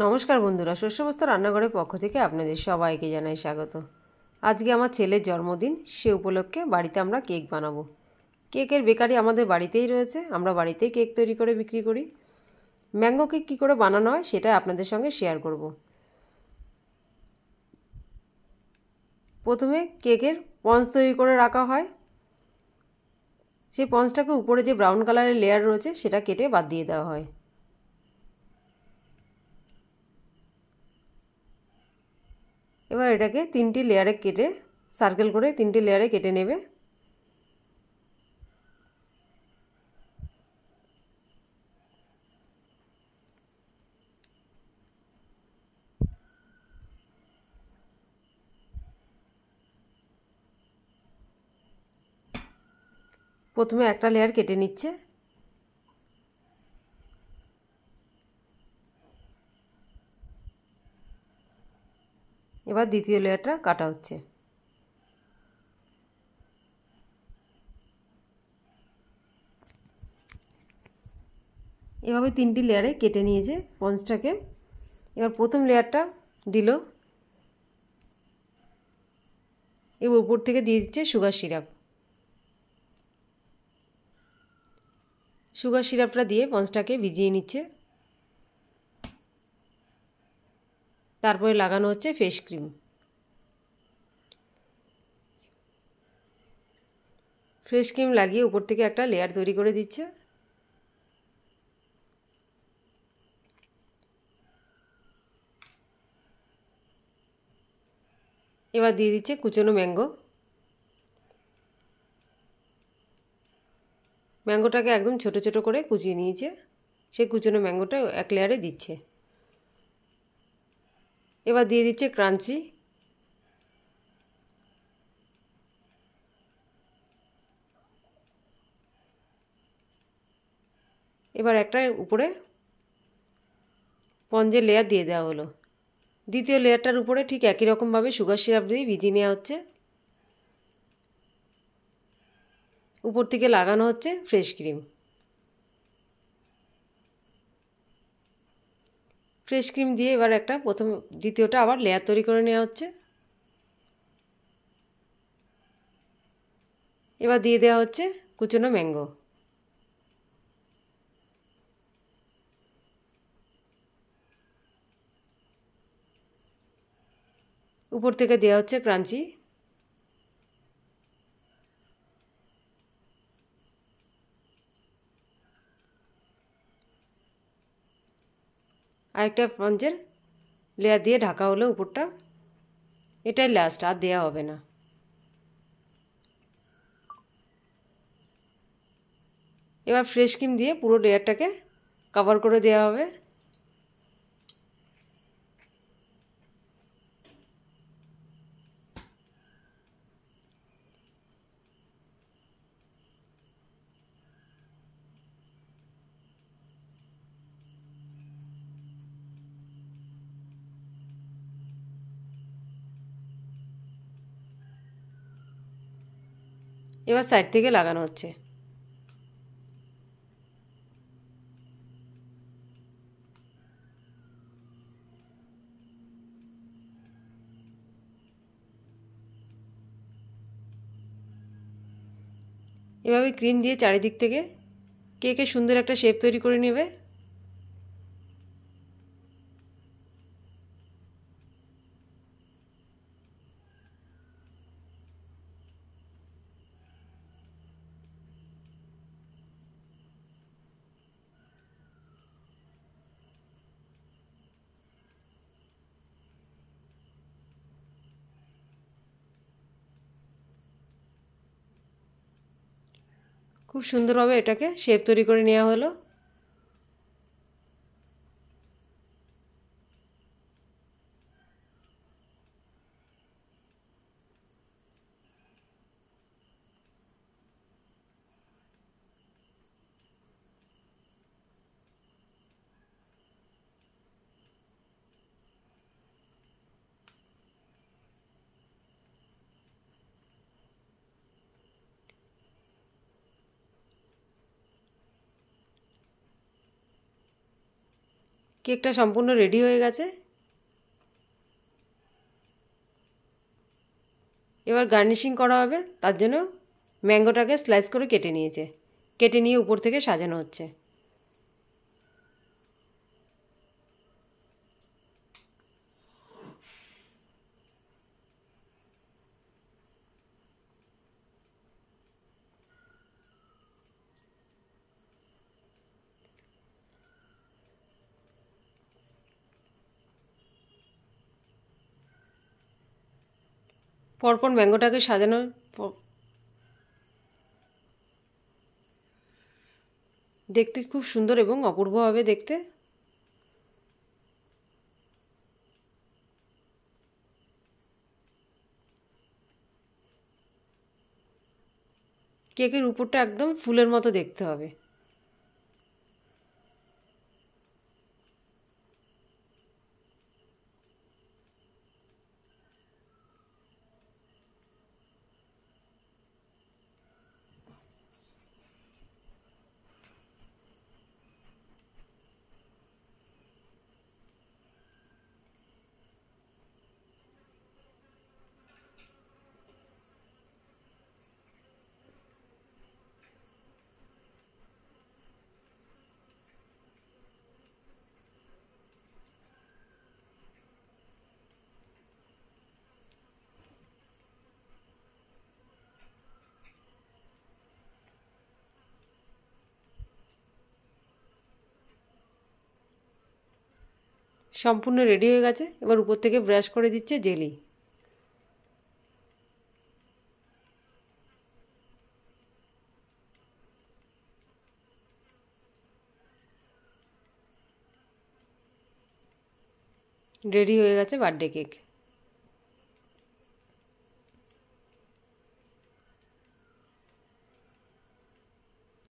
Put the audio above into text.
নমস্কার বন্ধুরা, শস্যবস্ত্র রান্নাঘরের পক্ষ থেকে আপনাদের সবাইকে জানাই স্বাগত। আজকে আমার ছেলের জন্মদিন, সে উপলক্ষে বাড়িতে আমরা কেক বানাবো। কেকের বেকারি আমাদের বাড়িতেই রয়েছে, আমরা বাড়িতেই কেক তৈরি করে বিক্রি করি। ম্যাঙ্গো কেক কী করে বানানো হয় সেটা আপনাদের সঙ্গে শেয়ার করব। প্রথমে কেকের স্পঞ্জ তৈরি করে রাখা হয়, সেই স্পঞ্জটাকে উপরে যে ব্রাউন কালারের লেয়ার রয়েছে সেটা কেটে বাদ দিয়ে দেওয়া হয়। এবার এটাকে তিনটি লেয়ারে কেটে সার্কেল করে তিনটি লেয়ারে কেটে নেবে। প্রথমে একটা লেয়ার কেটে নিচ্ছে, এবার দ্বিতীয় লেয়ারটা কাটা হচ্ছে। এভাবে তিনটি লেয়ারে কেটে নিয়েছে স্পঞ্জটাকে। এবার প্রথম লেয়ারটা দিল, এবার উপর থেকে দিয়ে দিচ্ছে সুগার সিরাপ। সুগার সিরাপটা দিয়ে স্পঞ্জটাকে ভিজিয়ে নিচ্ছে। তারপরে লাগানো হচ্ছে ফেস ক্রিম। ফেস ক্রিম লাগিয়ে উপর থেকে একটা লেয়ার তৈরি করে দিচ্ছে। এবার দিয়ে দিচ্ছে কুচনো ম্যাঙ্গো। ম্যাঙ্গোটাকে একদম ছোট ছোট করে কুচিয়ে নিয়েছে, সেই কুচনো ম্যাঙ্গোটা এক লেয়ারে দিচ্ছে। এবার দিয়ে দিচ্ছে ক্রাঞ্চি। এবার একটা উপরে স্পঞ্জের লেয়ার দিয়ে দেওয়া হলো। দ্বিতীয় লেয়ারটার উপরে ঠিক একই রকমভাবে সুগার সিরাপ দিয়ে ভিজিয়ে নেওয়া হচ্ছে। উপর থেকে লাগানো হচ্ছে ফ্রেশ ক্রিম। ফ্রেশ ক্রিম দিয়ে এবার একটা দ্বিতীয়টা আবার লেয়ার তৈরি করে নেওয়া হচ্ছে। এবার দিয়ে দেওয়া হচ্ছে কুচনো ম্যাঙ্গো। উপর থেকে দেওয়া হচ্ছে ক্রাঞ্চি। আরেকটা স্পঞ্জের লেয়ার দিয়ে ঢাকা হলো উপরটা। এটাই লাস্ট, আর দেওয়া হবে না। এবার ফ্রেশ ক্রিম দিয়ে পুরো লেয়ারটাকে কভার করে দেওয়া হবে। এবার সাইড থেকে লাগানো হচ্ছে। এভাবে ক্রিম দিয়ে চারিদিক থেকে কেকের সুন্দর একটা শেপ তৈরি করে নেবে। খুব সুন্দরভাবে এটাকে শেপ তৈরি করে নেওয়া হলো। কেকটা সম্পূর্ণ রেডি হয়ে গেছে। এবার গার্নিশিং করা হবে, তার জন্য ম্যাঙ্গোটাকে স্লাইস করে কেটে নিয়েছে, কেটে নিয়ে উপর থেকে সাজানো হচ্ছে। পরপর ম্যাঙ্গোটাকে সাজানো দেখতে খুব সুন্দর এবং অপূর্ব হবে দেখতে। কেকের উপরটা একদম ফুলের মতো দেখতে হবে। সম্পূর্ণ রেডি হয়ে গেছে। এবার উপর থেকে ব্রাশ করে দিচ্ছে জেলি। রেডি হয়ে গেছে বার্থডে কেক।